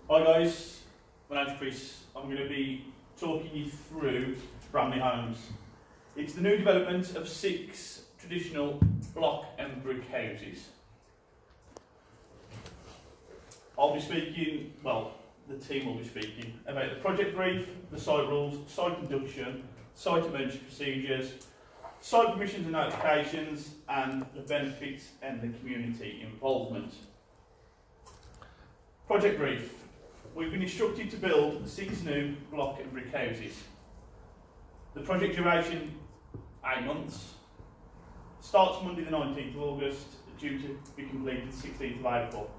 Hi guys, my name's Chris. I'm going to be talking you through Bramley Homes. It's the new development of 6 traditional block and brick houses. I'll be speaking, well, the team will be speaking about the project brief, the site rules, site induction, site emergency procedures, site permissions and notifications, and the benefits and the community involvement. Project brief. We've been instructed to build 6 new block and brick houses. The project duration, 8 months. Starts Monday the 19th of August, due to be completed the 16th of April.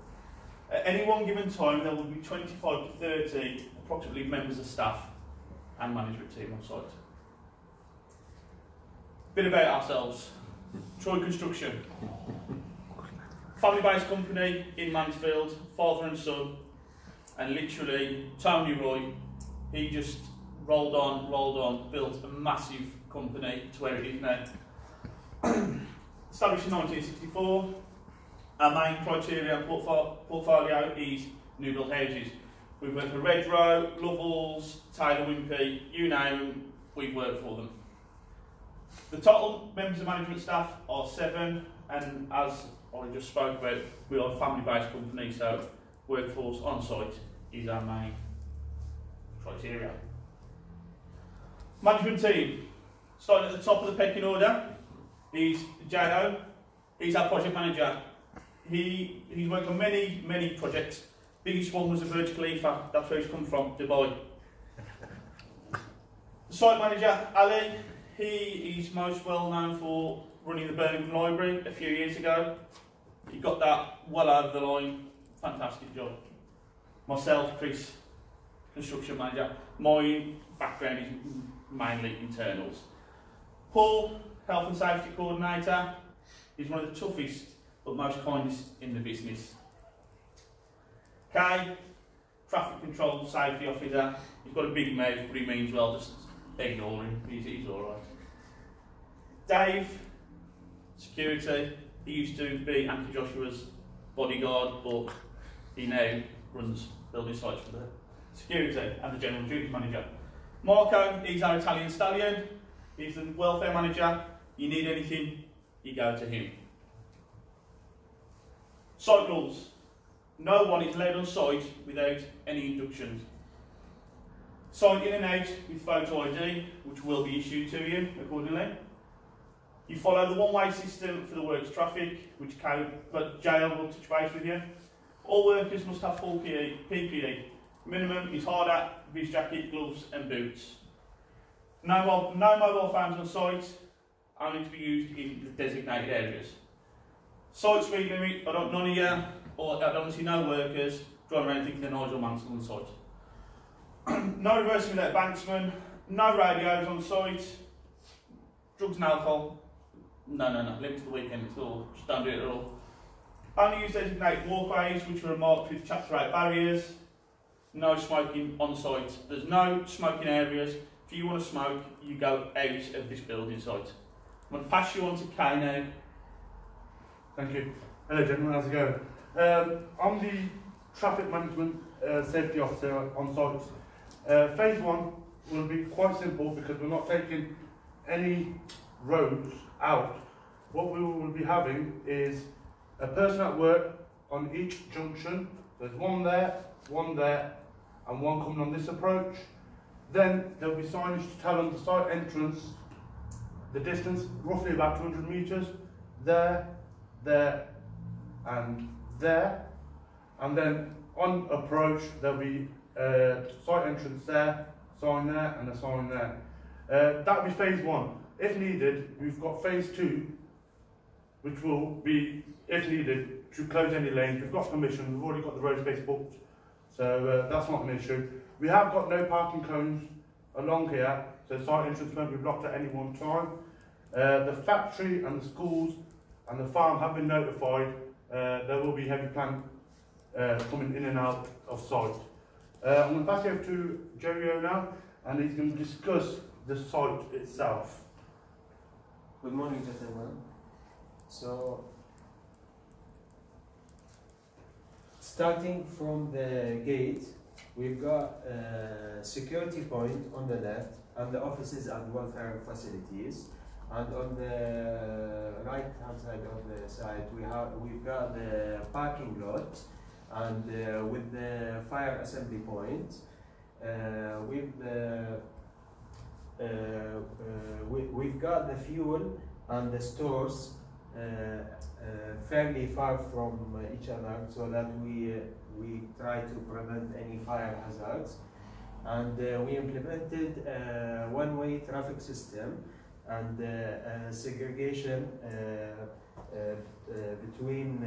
At any one given time, there will be 25 to 30 approximately members of staff and management team on site. Bit about ourselves. Troy Construction. Family-based company in Mansfield, father and son, and literally Tony Roy, he just rolled on, built a massive company to where it is now. Established in 1964, our main criteria and portfolio is new build houses. We've worked for Redrow, Lovells, Taylor Wimpey, you name them, we've worked for them. The total members of management staff are 7, and as I just spoke about, we are a family-based company, so workforce on site is our main criteria. Management team, starting at the top of the pecking order, is Jano. He's our project manager. He's worked on many projects. Biggest one was a vertical EFA, that's where he's come from, Dubai. The site manager, Ali, he is most well known for running the Birmingham Library a few years ago. He got that well over the line, fantastic job. Myself, Chris, construction manager. My background is mainly internals. Paul, health and safety coordinator. He's one of the toughest but most kindest in the business. Kay, traffic control safety officer. He's got a big mouth, but he means well, just ignore him, he's alright. Dave, security. He used to be Anthony Joshua's bodyguard, but he now runs building sites for the security and the general duty manager. Marco, he's our Italian stallion. He's the welfare manager. You need anything, you go to him. Site rules. No one is allowed on site without any inductions. Site in and out with photo ID, which will be issued to you accordingly. You follow the one-way system for the works traffic, which JL will touch base with you. All workers must have full PPE. Minimum is hard hat, vis jacket, gloves and boots. No mobile phones on site, only to be used in the designated areas. Site speed limit, I don't see no workers driving around thinking they're Nigel Mansell on site. No reversing without banksman, no radios on site, drugs and alcohol. No, leave it to the weekend, it's all, just don't do it at all. Only use designated walkways which are marked with chapter 8 barriers. No smoking on site. There's no smoking areas. If you want to smoke, you go out of this building site. I'm going to pass you on to Kay now. Thank you. Hello gentlemen, how's it going? I'm the traffic management safety officer on site. Phase 1 will be quite simple because we're not taking any roads out. What we will be having is a person at work on each junction. There's one there, and one coming on this approach. Then there'll be signage to tell them the site entrance, the distance, roughly about 200 metres, there, and there. And then on approach, there'll be a site entrance there, sign there, and a sign there. That'll be phase 1. If needed, we've got phase 2, which will be, if needed, to close any lanes. We've got permission, we've already got the road space booked, so that's not an issue. We have got no parking cones along here, so site entrance won't be blocked at any one time. The factory and the schools and the farm have been notified. There will be heavy plant coming in and out of site. I'm going to pass you over to Jerry now, and he's going to discuss the site itself. Good morning, gentlemen. So, Starting from the gate, we've got a security point on the left and the offices and welfare facilities. And on the right hand side of the site, we've got the parking lot and with the fire assembly point. We've got the fuel and the stores fairly far from each other, so that we try to prevent any fire hazards. And we implemented a one-way traffic system and segregation between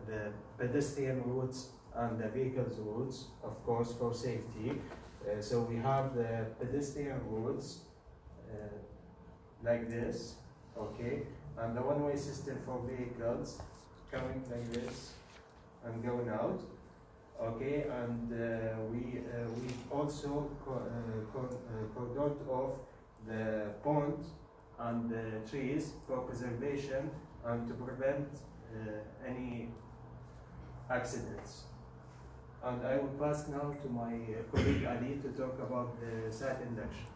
the pedestrian routes and the vehicles routes, of course, for safety. So we have the pedestrian routes like this, okay, and the one-way system for vehicles coming like this and going out, okay, and we also cordoned off the pond and the trees for preservation and to prevent any accidents. And I will pass now to my colleague Ali to talk about the site induction.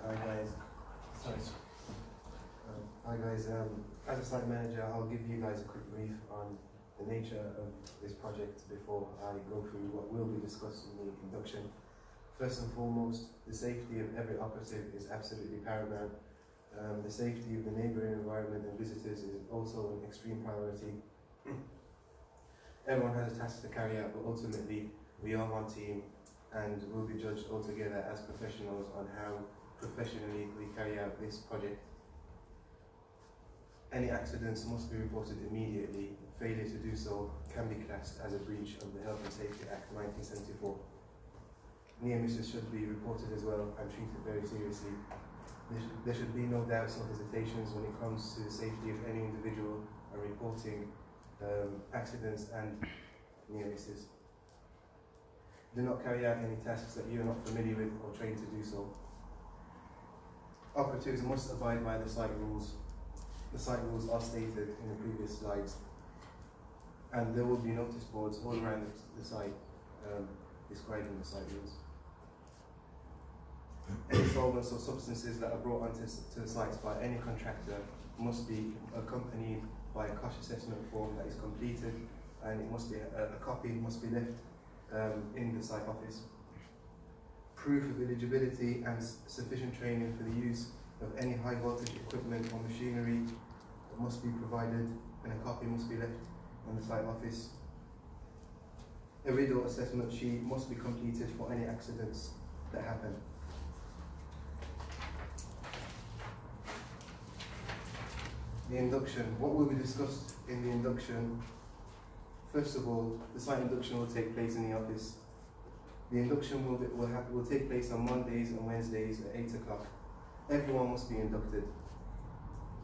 Hi guys. Hi guys. As a site manager, I'll give you guys a quick brief on the nature of this project before I go through what will be discussed in the induction. First and foremost, the safety of every operative is absolutely paramount. The safety of the neighbouring environment and visitors is also an extreme priority. Everyone has a task to carry out, but ultimately we are one team and will be judged altogether as professionals on how professionally we carry out this project. Any accidents must be reported immediately. Failure to do so can be classed as a breach of the Health and Safety Act 1974. Near misses should be reported as well and treated very seriously. There should be no doubts or hesitations when it comes to the safety of any individual and reporting accidents and near misses. Do not carry out any tasks that you are not familiar with or trained to do so. Operatives must abide by the site rules. The site rules are stated in the previous slides, and there will be notice boards all around the site describing the site rules. Any solvents or substances that are brought onto the sites by any contractor must be accompanied by a cost assessment form that is completed, and it must be a copy must be left in the site office. Proof of eligibility and sufficient training for the use of any high voltage equipment or machinery must be provided, and a copy must be left in the site office. A riddle assessment sheet must be completed for any accidents that happen. The induction. What will be discussed in the induction? First of all, the site induction will take place in the office. The induction will take place on Mondays and Wednesdays at 8 o'clock. Everyone must be inducted.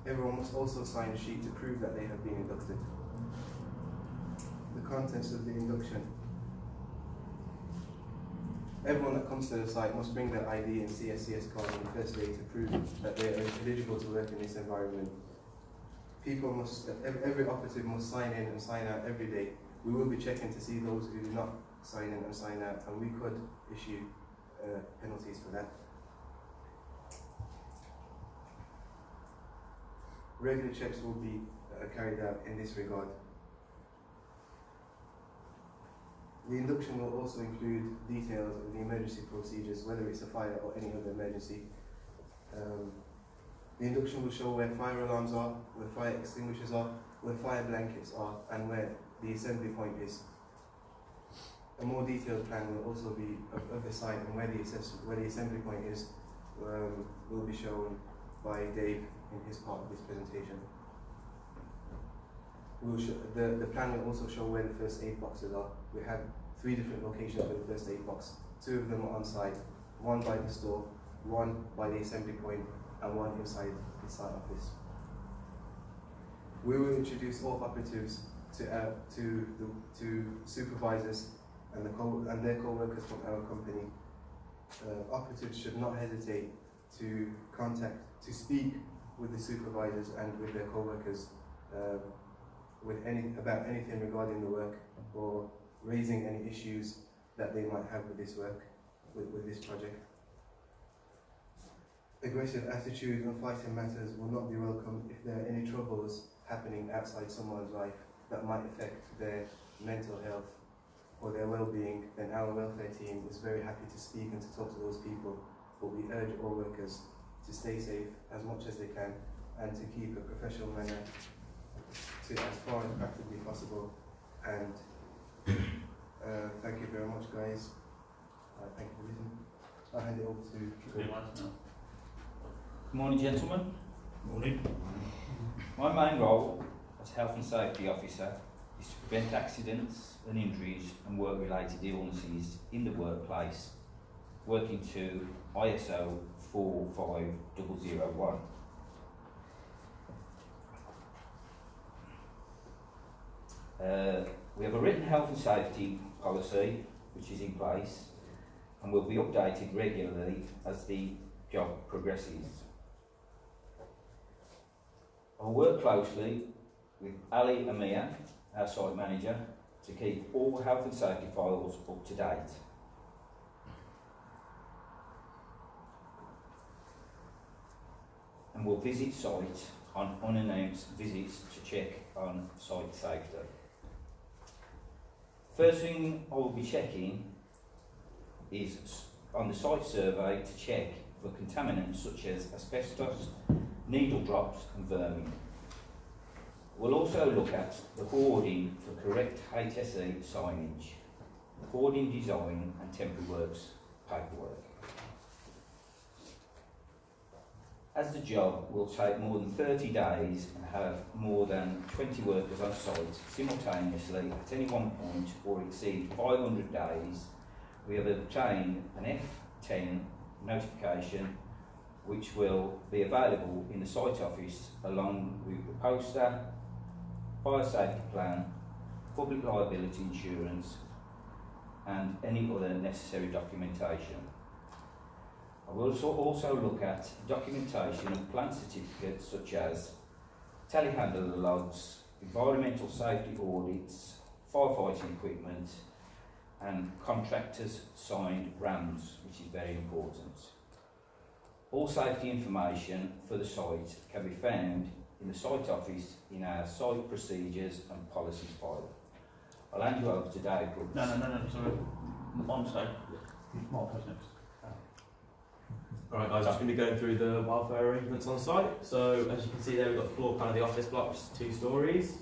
Everyone must also sign a sheet to prove that they have been inducted. The contents of the induction. Everyone that comes to the site must bring their ID and CSCS card on the first day to prove that they are eligible to work in this environment. Every operative must sign in and sign out every day. We will be checking to see those who do not sign in and sign out, and we could issue penalties for that. Regular checks will be carried out in this regard. The induction will also include details of the emergency procedures, whether it's a fire or any other emergency. The induction will show where fire alarms are, where fire extinguishers are, where fire blankets are, and where the assembly point is. A more detailed plan will also be of the site, and where the assembly point is will be shown by Dave in his part of this presentation. The plan will also show where the first aid boxes are. We have 3 different locations for the first aid box. 2 of them are on site, 1 by the store, 1 by the assembly point, and 1 inside the site office. We will introduce all operatives to supervisors and their co-workers from our company. Operatives should not hesitate to speak with the supervisors and with their co-workers about anything regarding the work or raising any issues that they might have with this work, with this project. Aggressive attitude on fighting matters will not be welcome if there are any troubles happening outside someone's life that might affect their mental health or their well-being. Then our welfare team is very happy to speak and to talk to those people, but we urge all workers to stay safe as much as they can and to keep a professional manner to as far as practically possible. And thank you very much, guys. Thank you for listening. I'll hand it over to Good morning, gentlemen. Morning. My main role as Health and Safety Officer is to prevent accidents and injuries and work-related illnesses in the workplace, working to ISO 45001. We have a written health and safety policy which is in place and will be updated regularly as the job progresses. I'll work closely with Ali and Mia, our site manager, to keep all health and safety files up to date. And we'll visit site on unannounced visits to check on site safety. First thing I will be checking is on the site survey to check for contaminants such as asbestos, needle drops and vermin. We'll also look at the boarding for correct HSE signage, boarding design and temporary works paperwork. As the job will take more than 30 days and have more than 20 workers on site simultaneously at any one point or exceed 500 days, we have obtained an F10 notification which will be available in the site office along with the poster, fire safety plan, public liability insurance and any other necessary documentation. I will also look at documentation of plant certificates such as telehandler logs, environmental safety audits, firefighting equipment and contractors signed RAMs, which is very important. All safety information for the site can be found in the site office in our site procedures and policies file. I'll hand you over to Dave Brooks. No, sorry. On site. Mark goes next. Alright guys, I'm just going to be going through the welfare arrangements on site. So as you can see there, we've got the floor plan of the office block, which is 2 stories.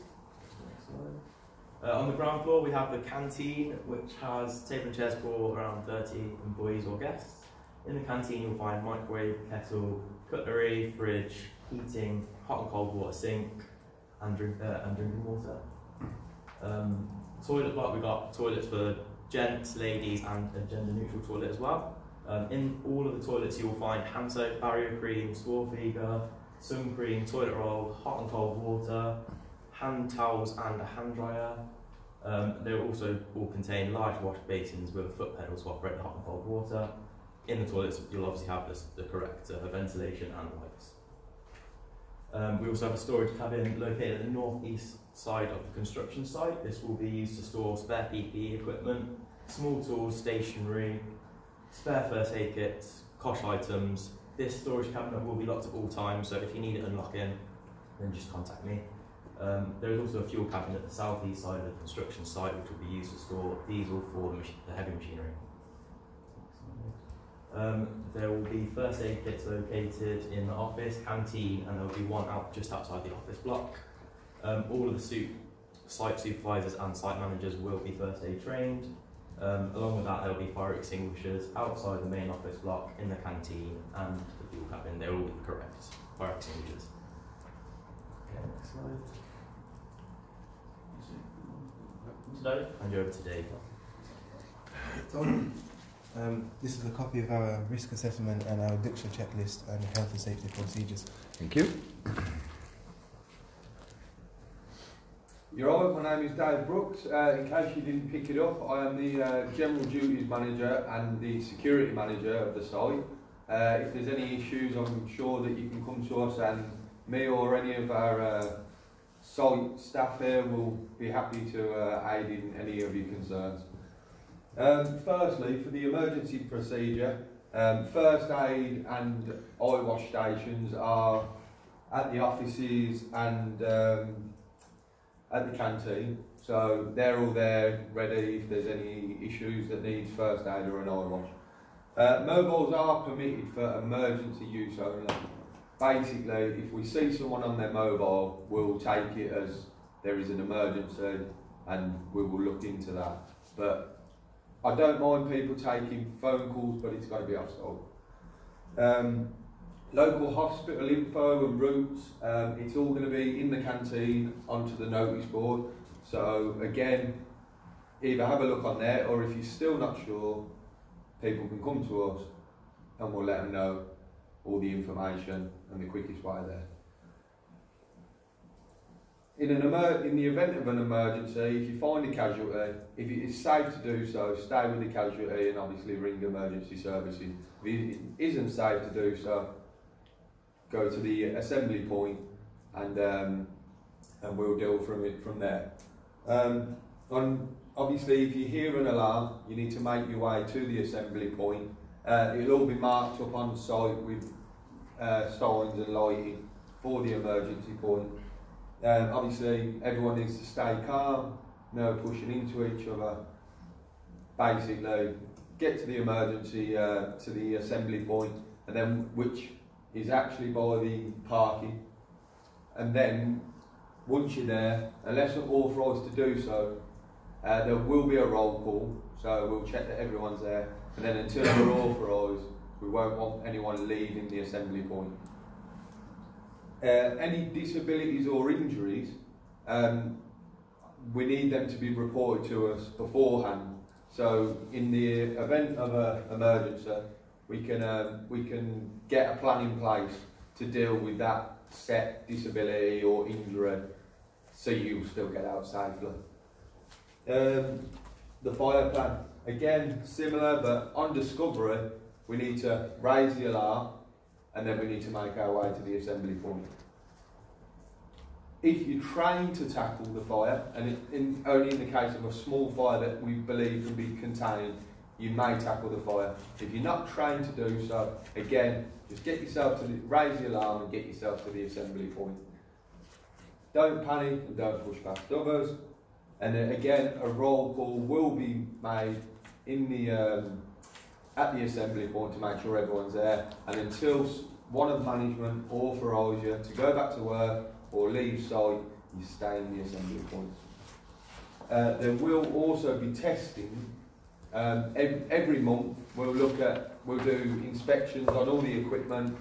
On the ground floor we have the canteen, which has table and chairs for around 30 employees or guests. In the canteen you'll find microwave, kettle, cutlery, fridge, heating, hot and cold water sink and drinking water. Toilet block, we've got toilets for gents, ladies and a gender neutral toilet as well. In all of the toilets you will find hand soap, barrier cream, Swarfeger, sun cream, toilet roll, hot and cold water, hand towels and a hand dryer. They also will contain large wash basins with a foot pedal to operate the hot and cold water. In the toilets you'll obviously have the correct ventilation and lights. We also have a storage cabin located at the northeast side of the construction site. This will be used to store spare PPE equipment, small tools, stationery, spare first aid kits, kosh items. This storage cabinet will be locked at all times, so if you need it unlocking, then just contact me. There is also a fuel cabinet at the southeast side of the construction site, which will be used to store diesel for the heavy machinery. There will be first aid kits located in the office, canteen, and there will be one out just outside the office block. All of the site supervisors and site managers will be first aid trained. Along with that, there will be fire extinguishers outside the main office block, in the canteen, and the fuel cabin. They will all be correct fire extinguishers. Okay, next slide. Dave? Hand you over to Dave. Tom, this is a copy of our risk assessment and our Induction checklist and health and safety procedures. Thank you. You're all right, my name is Dave Brooks. In case you didn't pick it up, I am the General Duties Manager and the Security Manager of the site. If there's any issues, I'm sure that you can come to us, and me or any of our site staff here will be happy to aid in any of your concerns. Firstly, for the emergency procedure, first aid and eye wash stations are at the offices and at the canteen, so they're all there ready if there's any issues that needs first aid or an eye wash. Mobiles are permitted for emergency use only. Basically, if we see someone on their mobile, we'll take it as there is an emergency and we will look into that. But I don't mind people taking phone calls, but it's got to be off-site. Local hospital info and routes, it's all going to be in the canteen onto the notice board. So again, either have a look on there, or if you're still not sure, people can come to us and we'll let them know all the information and the quickest way there. In the event of an emergency, if you find a casualty, if it is safe to do so, stay with the casualty and obviously ring emergency services. If it isn't safe to do so, go to the assembly point and we'll deal from there. Obviously, if you hear an alarm, you need to make your way to the assembly point. It'll all be marked up on site with signs and lighting for the emergency point. Obviously, everyone needs to stay calm, no pushing into each other. Basically, get to the emergency, to the assembly point, and then which is actually by the parking. And then, once you're there, unless you're authorised to do so, there will be a roll call, so we'll check that everyone's there, and then until we're authorised, we won't want anyone leaving the assembly point. Any disabilities or injuries, we need them to be reported to us beforehand. So in the event of an emergency, we can get a plan in place to deal with that set disability or injury, so you'll still get out safely. The fire plan, again similar, but on discovery we need to raise the alarm and then we need to make our way to the assembly point. If you're trained to tackle the fire, and only in the case of a small fire that we believe can be contained, you may tackle the fire. If you're not trained to do so, again, just get yourself to raise the alarm and get yourself to the assembly point. Don't panic and don't push past others. And then again, a roll call will be made in the at the assembly point to make sure everyone's there. And until one of management authorises you to go back to work or leave site, you stay in the assembly point. There will also be testing. Every month we'll do inspections on all the equipment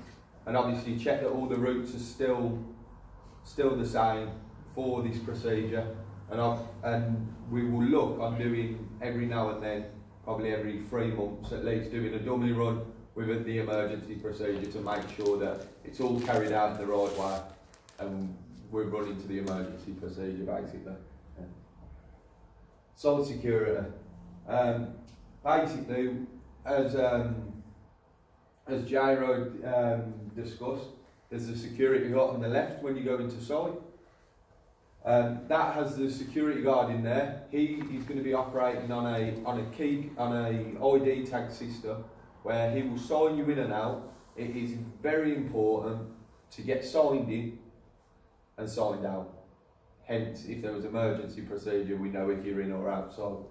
and obviously check that all the routes are still the same for this procedure. And we will look on doing every now and then, probably every 3 months at least, doing a dummy run with the emergency procedure to make sure that it's all carried out in the right way and we're running to the emergency procedure basically. Yeah. Site security. Basically, as Jairo discussed, there's a security guard on the left when you go into site. That has the security guard in there. He is going to be operating on a ID tag system where he will sign you in and out. It is very important to get signed in and signed out. Hence, if there was emergency procedure, we know if you're in or outside.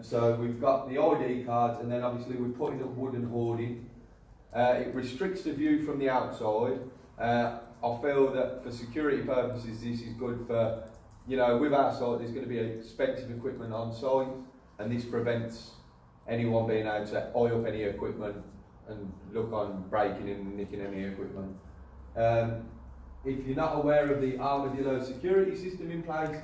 So we've got the ID cards, and then obviously we're putting up wooden hoarding. It restricts the view from the outside. I feel that for security purposes this is good for, with our site there's going to be expensive equipment on site, and this prevents anyone being able to eye up any equipment and look on breaking and nicking any equipment. If you're not aware of the armadillo security system in place,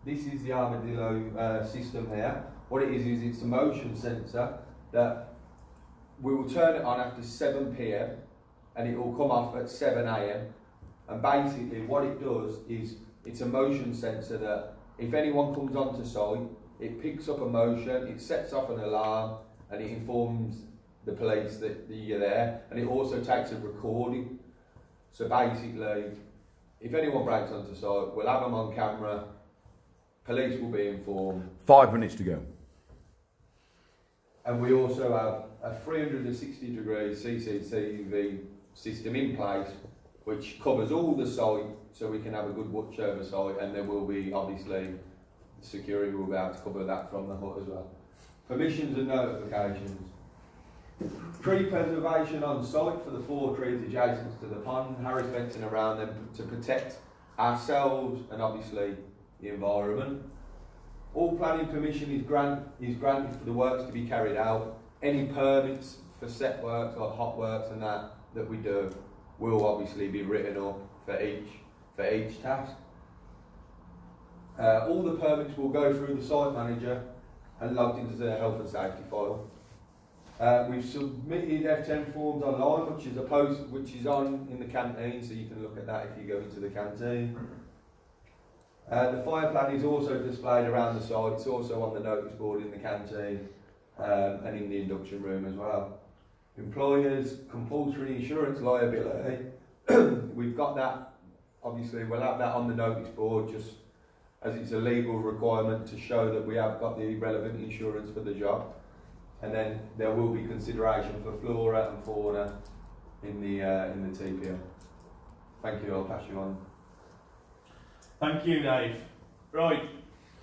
this is the armadillo system here. What it is it's a motion sensor that we will turn it on after 7 PM and it will come off at 7 AM. And basically what it does is it's a motion sensor that if anyone comes onto site, it picks up a motion, it sets off an alarm, and it informs the police that you're there, and it also takes a recording. So basically, if anyone breaks onto site, we'll have them on camera, police will be informed. 5 minutes to go. And we also have a 360-degree CCTV system in place, which covers all the site, so we can have a good watch over site, and there will be, obviously, security will be able to cover that from the hut as well. Permissions and notifications. Tree preservation on site for the 4 trees adjacent to the pond, Harris fencing around them to protect ourselves and obviously the environment. All planning permission is granted for the works to be carried out. Any permits for set works, like hot works and that we do, will obviously be written up for each task. All the permits will go through the site manager and logged into the health and safety file. We've submitted F10 forms online, which is on in the canteen, so you can look at that if you go into the canteen. The fire plan is also displayed around the site. It's also on the notice board in the canteen and in the induction room as well. Employers' compulsory insurance liability. We've got that, obviously we'll have that on the notice board just as it's a legal requirement to show that we have got the relevant insurance for the job. And then there will be consideration for flora and fauna in the TPO. Thank you, I'll pass you on. Thank you, Dave. Right,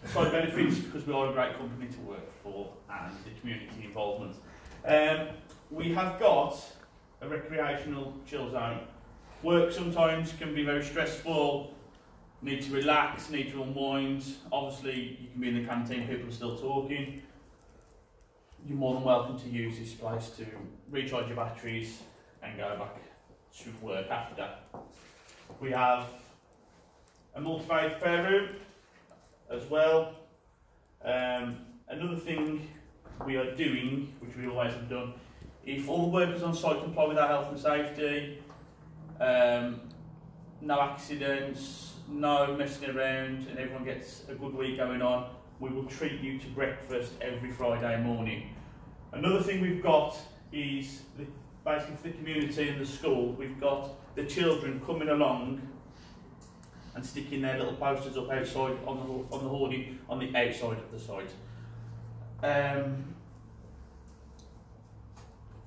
side benefits, because we are a great company to work for, and the community involvement. We have got a recreational chill zone. Work sometimes can be very stressful, need to relax, need to unwind. Obviously, you can be in the canteen, people are still talking. You're more than welcome to use this place to recharge your batteries and go back to work after. We have a multi-faith prayer room as well. Another thing we are doing, which we always have done, if all the workers on site comply with our health and safety, no accidents, no messing around, and everyone gets a good week going on, we will treat you to breakfast every Friday morning. Another thing we've got is, basically for the community and the school, we've got the children coming along and sticking their little posters up outside on the hoarding on the outside of the site.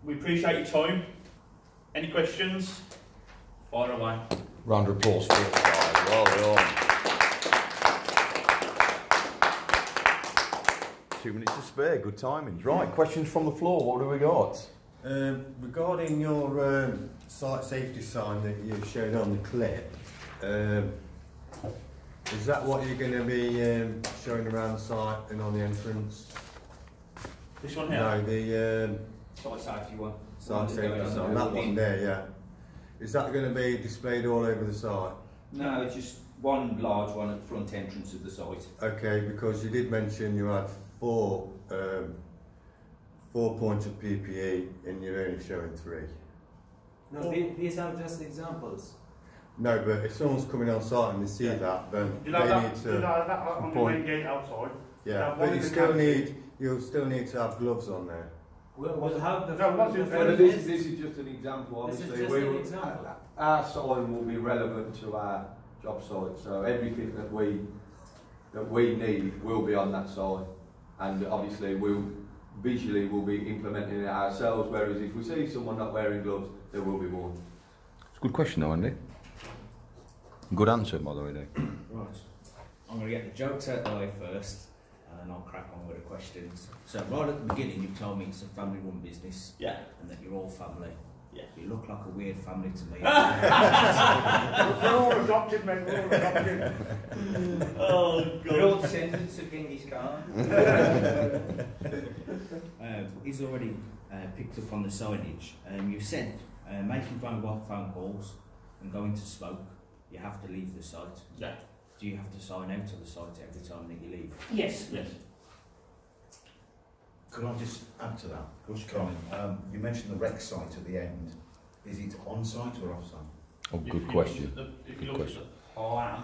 We appreciate your time. Any questions? Fire away. Round of applause for it, guys. Well done. 2 minutes to spare, good timings. Right, questions from the floor, what do we got? Regarding your site safety sign that you showed on the clip, is that what you're going to be showing around the site and on the entrance? This one here? No, the Site safety one. site safety sign, that one there, yeah. Is that going to be displayed all over the site? No, it's just one large one at the front entrance of the site. Okay, because you did mention you had 4 points of PPE and you're only showing 3. No, these are just examples. No, but if someone's coming on site and they see that, then Did they I need have to that on the point. main gate outside? Yeah, That but one you in the still canteen. you'll still need to have gloves on there. We'll have the. No, what's the it- first This list. is just an example, This is obviously. just an example. Our sign will be relevant to our job site, so everything that we need will be on that sign, and obviously we'll be implementing it ourselves, whereas if we see someone not wearing gloves, there will be one. It's a good question though, Andy. Good answer, by the way, Dave. Right, I'm going to get the jokes out of the way first, and then I'll crack on with the questions. So right at the beginning, you told me it's a family-run business, Yeah. and that you're all family. Yeah. You look like a weird family to me. We're all adopted, mate, we're all adopted. Oh, We're all God. descendants of Genghis Khan. He's already picked up on the signage. You said making phone calls and going to smoke, you have to leave the site. Yeah. Do you have to sign out of the site every time that you leave? Yes, yes. Could I just add to that? You mentioned the rec site at the end. Is it on site or off site? Oh, good question. If you look at the plan,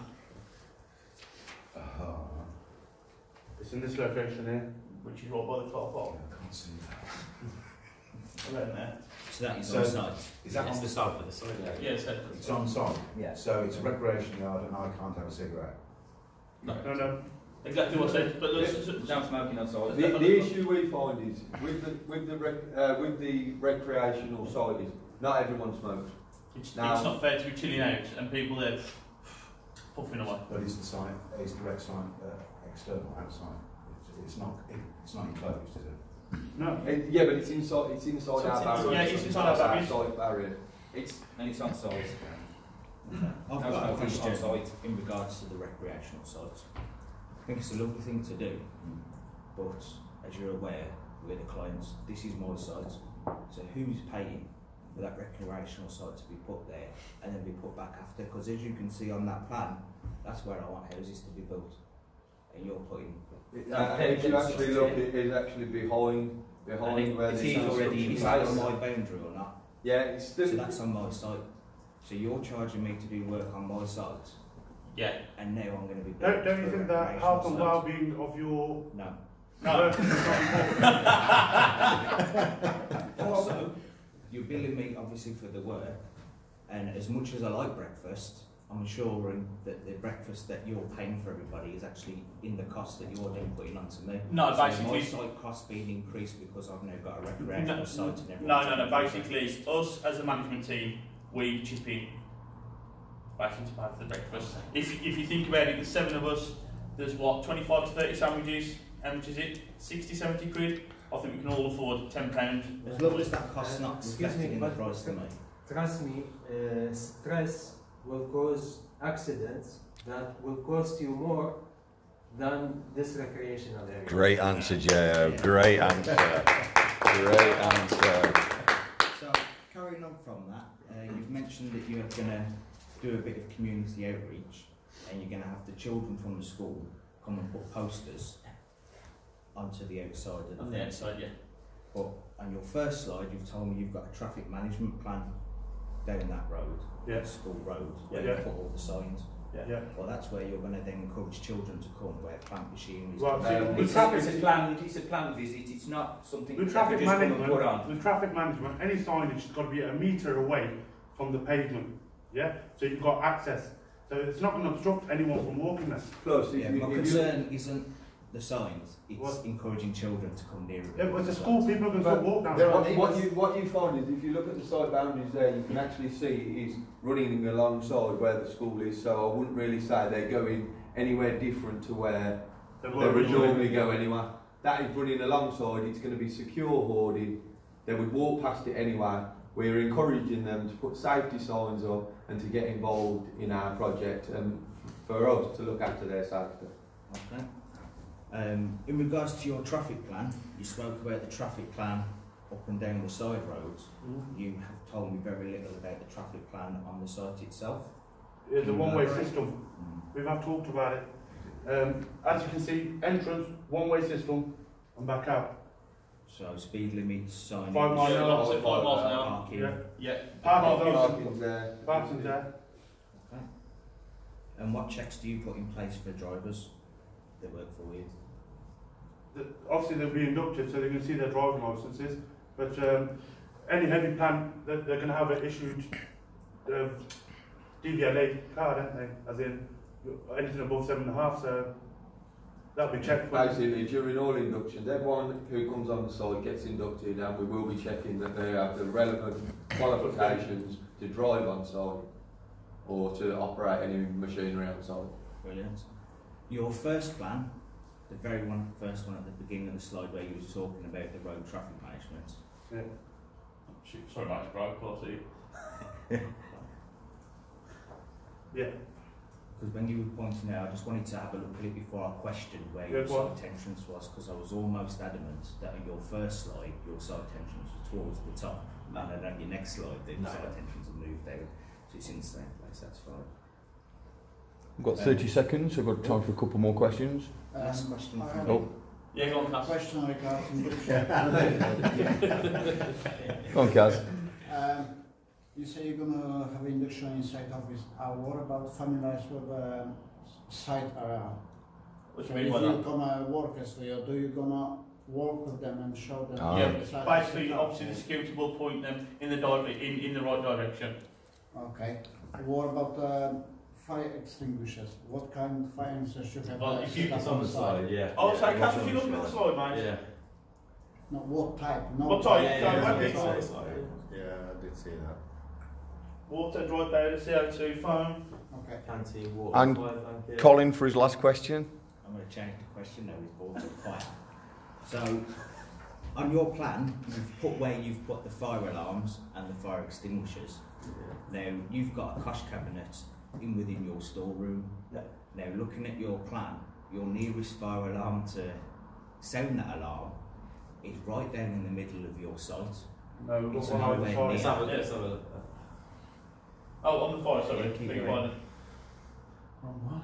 It's in this location here. which is right by the car park. I can't see that. Around there. So that is So- on site. Is that It's on the south of the site. Yeah, it's It's on site. Yeah. So it's a recreation yard and I can't have a cigarette. No, exactly what I said. But No smoking outside. The issue we find is with the recreational side is not everyone smokes. it's Now- not fair to be chilling out and people there puffing away. But is the site, is the rec site external, outside? It's not enclosed, is it? No. Yeah, but it's inside. It's inside our barrier. Yeah, it's inside our barrier. Site barrier. And it's on site. I've No got a smoking question on site. in regards to the recreational sites. I think it's a lovely thing to do, but as you're aware, we're the clients. This is my site, so who's paying for that recreational site to be put there and then be put back after? Because as you can see on that plan, that's where I want houses to be built, and you're putting. If you actually look, it is actually behind where It the is already is. inside on my boundary or not? Yeah, it's still. So that's on my site. So you're charging me to do work on my site, Yeah. and now I'm going to be. Don't you for think that recreational health and sites. well-being of your No. No. person is not important? Also, you're billing me obviously for the work, and as much as I like breakfast, I'm ensuring that the breakfast that you're paying for everybody is actually in the cost that you're then putting onto me. No, so basically- my site cost being increased because I've now got a recreational site and everything. No. Basically, us as a management team, we chip in basically to pay for the breakfast. If you think about it, there's 7 of us. There's what, 25 to 30 sandwiches. How much is it? 60, 70 quid. I think we can all afford £10. As long as that cost's not Excuse reflected me, in the but- price to me. Trust me, stress will cause accidents that will cost you more than this recreational area. Great answer, Joe. Great answer. Great answer. So, carrying on from that, you've mentioned that you're going to do a bit of community outreach, and you're going to have the children from the school come and put posters onto the outside of the On the fence. outside, yeah. But on your first slide, you've told me you've got a traffic management plan down that road, Yeah. School Road, where Yeah. you put all the signs. Yeah. Well, that's where you're going to then encourage children to come, where plant machinery is. Well, It's a planned visit. It's not something With that traffic we just come and put on. management, any signage has got to be a metre away from the pavement. Yeah, so you've got access. So it's not going to obstruct anyone from walking there. Plus, Yeah, my concern isn't the signs, it's What? encouraging children to come near it. Yeah, but the school people can still walk down. What you find is if you look at the site boundaries there, you can actually see it is running alongside where the school is. So I wouldn't really say they're going anywhere different to where They they were would originally. normally go anyway. That is running alongside. It's going to be secure hoarding. They would walk past it anyway. We're encouraging them to put safety signs up and to get involved in our project and for us to look after their safety. Okay. In regards to your traffic plan, you spoke about the traffic plan up and down the side roads. You have told me very little about the traffic plan on the site itself. It's a one-way system. We have talked about it. As you can see, entrance, one-way system, and back out. So speed limits, signage, 5 miles an Yeah, hour. lots of 5 miles an hour. parking. Yeah. Yeah. Parking Parking's there. Parking's there. Okay. And what checks do you put in place for drivers that work for you? Obviously they'll be inducted so they can see their driving licences, but any heavy plan, they're going to have an issued DVLA card, aren't they? As in anything above 7.5, so that'll be checked. Basically, during all inductions, everyone who comes on the site gets inducted, and we will be checking that they have the relevant qualifications to drive on site or to operate any machinery on site. Brilliant. Your first plan, the very first one at the beginning of the slide where you were talking about the road traffic management. Yeah. Shoot, sorry, Max, bro, of course, Yeah. Because when you were pointing out, I just wanted to have a look at it before I questioned where Yeah, your go on. site entrance was, because I was almost adamant that on your first slide, your site entrance was towards the top, and then on your next slide, the site entrance had moved down, so it's in the same place, that's fine. We've got 30 seconds, so we've got time for a couple more questions. Last question I from have me. Oh, Yeah, go on, Cass. question regarding induction. go on, Kaz. You say you're going to have induction inside office. What about familiarized with site area? What do So you mean if by you that? come workers for you, do you gonna work with them and show them. Ah. Yeah, the site basically, setup. obviously, the security will point them in the in the right direction. Okay. What about fire extinguishers? What kind of fire extinguishers should have? Well, if you- set up It's on the side, yeah. Oh, yeah, so what's Cass, on if you're looking at the slide, mate. Yeah. No, what type? No. What type? Yeah, So yeah, when it's we- on the side. Yeah, I did see that. Water, dry powder, CO2, foam. Okay. Canteen, water, And fire blanket. Colin for his last question. I'm going to change the question now. We've brought up fire. So, on your plan, you've put where you've put the fire alarms and the fire extinguishers. Now, you've got a cosh cabinet within your storeroom. Yeah. Now, looking at your plan, your nearest fire alarm to sound that alarm is right down in the middle of your site. No, we've It's got one over the nowhere side. Let's have a look. Let's have a look. Oh, on the fire, sorry. Yeah, keep Beg your going. pardon.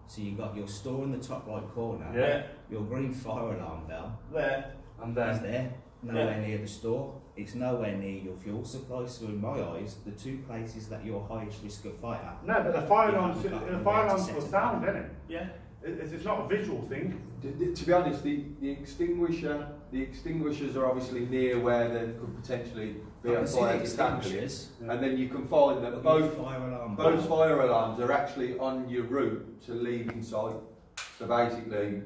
So you've got your store in the top right corner. Yeah. Your green fire alarm bell There. And is then, there, nowhere near the store. It's nowhere near your fuel supply. So in my eyes, the two places that you're highest risk of fire. no, but the fire You alarm's haven't got the nowhere fire to alarm's set for it sound, up. isn't it? Yeah. It's not a visual thing. To be honest, the extinguishers are obviously near where there could potentially be I a can see the fire established. extinguishers. And then you can find that but your both fire alarm both bell- fire alarms are actually on your route to leaving site. So basically,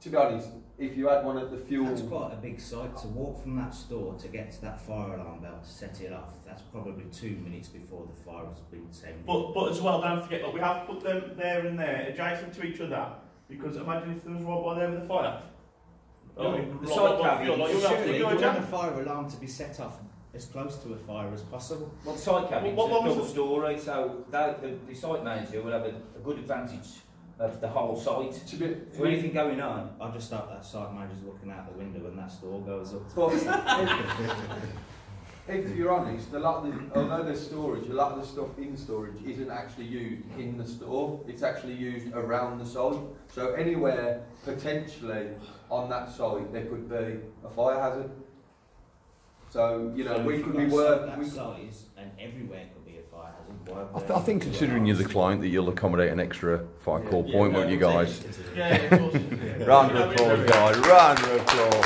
to be honest, if you had one at the fuel, That's quite a big site to walk from that store to get to that fire alarm bell to set it off. That's probably 2 minutes before the fire has been sounded. But as well, don't forget, look, we have put them there and there, adjacent to each other, because imagine if there was right by there with a fire. No, Like, the like, site like, cabinet, like, you'll have to surely do you a want jam. the fire alarm to be set off as close to a fire as possible. Well, the site cabin's What a was double the- story, so the site manager will have a good advantage of the whole site. to be, So anything going on, I just thought that site manager's looking out the window when that store goes up. but if you're honest, although there's storage, a lot of the stuff in storage isn't actually used in the store. It's actually used around the site. So anywhere potentially on that site there could be a fire hazard. So you know So we if could you've be got a site working. that size and everywhere could be a fire hazard. I think considering you're the client that you'll accommodate an extra fire call point, won't you guys? Yeah, of course. Round of applause, guys. Round of applause.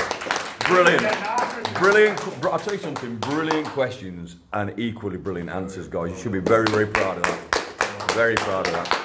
Brilliant. Brilliant. I'll tell you something. Brilliant questions and equally brilliant answers, guys. You should be very, very proud of that. Very proud of that.